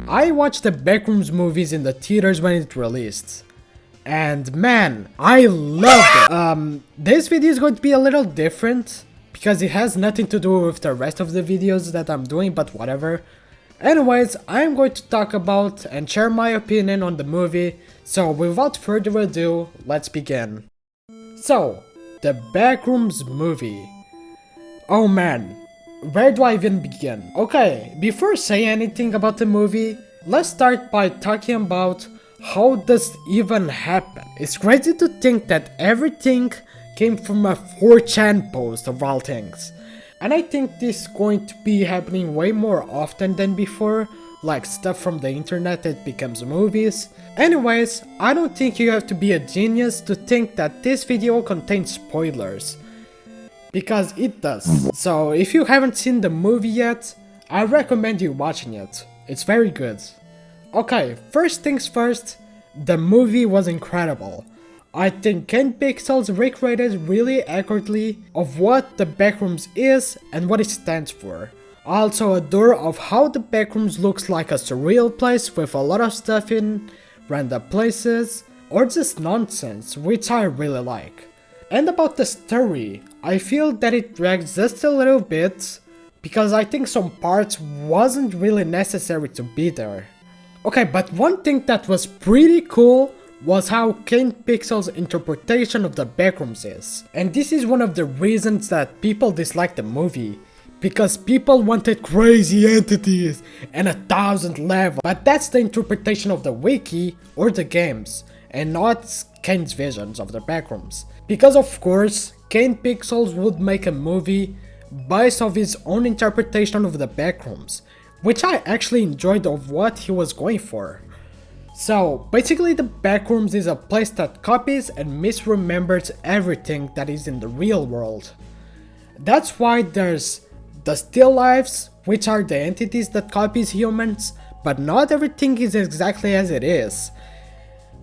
I watched the Backrooms movies in the theaters when it released. And man, I loved it. This video is going to be a little different because it has nothing to do with the rest of the videos that I'm doing, but whatever. Anyways, I'm going to talk about and share my opinion on the movie, so without further ado, let's begin. So, the Backrooms movie. Oh man, where do I even begin? Okay, before saying anything about the movie, let's start by talking about how this even happened. It's crazy to think that everything came from a 4chan post of all things. And I think this is going to be happening way more often than before, like stuff from the internet that becomes movies. Anyways, I don't think you have to be a genius to think that this video contains spoilers, because it does. So if you haven't seen the movie yet, I recommend you watching it. It's very good. Okay, first things first, the movie was incredible. I think Ken Pixels recreated really accurately of what the Backrooms is and what it stands for. I also adore of how the Backrooms looks like a surreal place with a lot of stuff in random places or just nonsense, which I really like. And about the story, I feel that it drags just a little bit because I think some parts wasn't really necessary to be there. Okay, but one thing that was pretty cool was how Ken Pixel's interpretation of the Backrooms is. And this is one of the reasons that people dislike the movie, because people wanted crazy entities and 1,000 levels. But that's the interpretation of the wiki or the games, and not Ken's visions of the Backrooms. Because of course, Ken Pixels would make a movie based on his own interpretation of the Backrooms, which I actually enjoyed of what he was going for. So basically the Backrooms is a place that copies and misremembers everything that is in the real world. That's why there's the still lives, which are the entities that copies humans, but not everything is exactly as it is.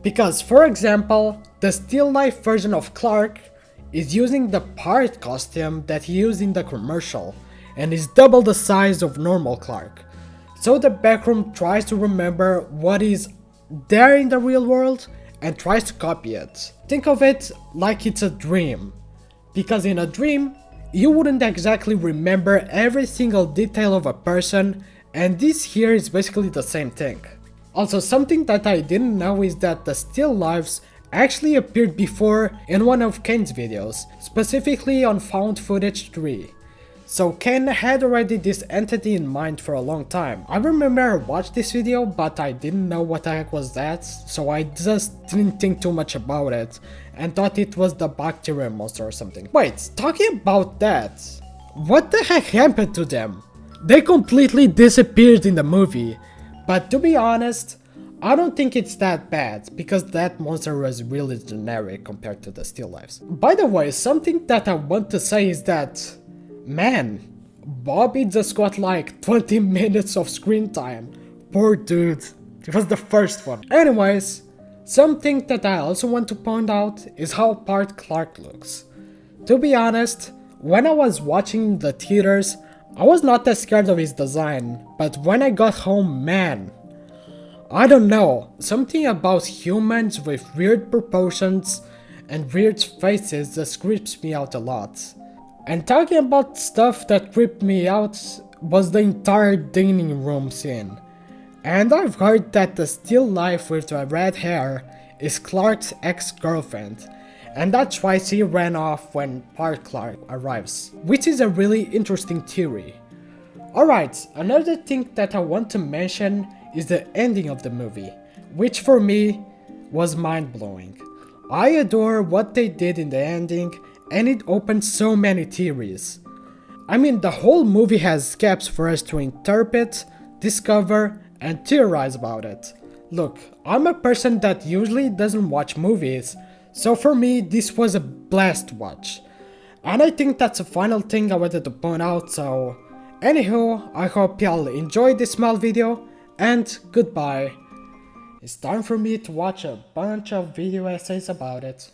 Because for example, the still life version of Clark is using the pirate costume that he used in the commercial, and is double the size of normal Clark. So the Backroom tries to remember what is there in the real world and tries to copy it. Think of it like it's a dream, because in a dream you wouldn't exactly remember every single detail of a person, and this here is basically the same thing. Also, something that I didn't know is that the still lives actually appeared before in one of Ken's videos, specifically on Found Footage 3. So Ken had already this entity in mind for a long time. I remember I watched this video, but I didn't know what the heck was that, so I just didn't think too much about it and thought it was the bacteria monster or something. Wait, talking about that, what the heck happened to them? They completely disappeared in the movie, but to be honest, I don't think it's that bad, because that monster was really generic compared to the still lives. By the way, something that I want to say is that, man, Bobby just got like 20 minutes of screen time. Poor dude. It was the first one. Anyways, something that I also want to point out is how part Clark looks. To be honest, when I was watching the theaters, I was not that scared of his design, but when I got home, man, I don't know, something about humans with weird proportions and weird faces just creeps me out a lot. And talking about stuff that creeped me out was the entire dining room scene. And I've heard that the still life with the red hair is Clark's ex-girlfriend, and that's why she ran off when Part Clark arrives, which is a really interesting theory. Alright, another thing that I want to mention is the ending of the movie, which for me was mind-blowing. I adore what they did in the ending, and it opens so many theories. I mean, the whole movie has gaps for us to interpret, discover, and theorize about it. Look, I'm a person that usually doesn't watch movies, so for me this was a blast to watch. And I think that's the final thing I wanted to point out, so anywho, I hope y'all enjoyed this small video, and goodbye. It's time for me to watch a bunch of video essays about it.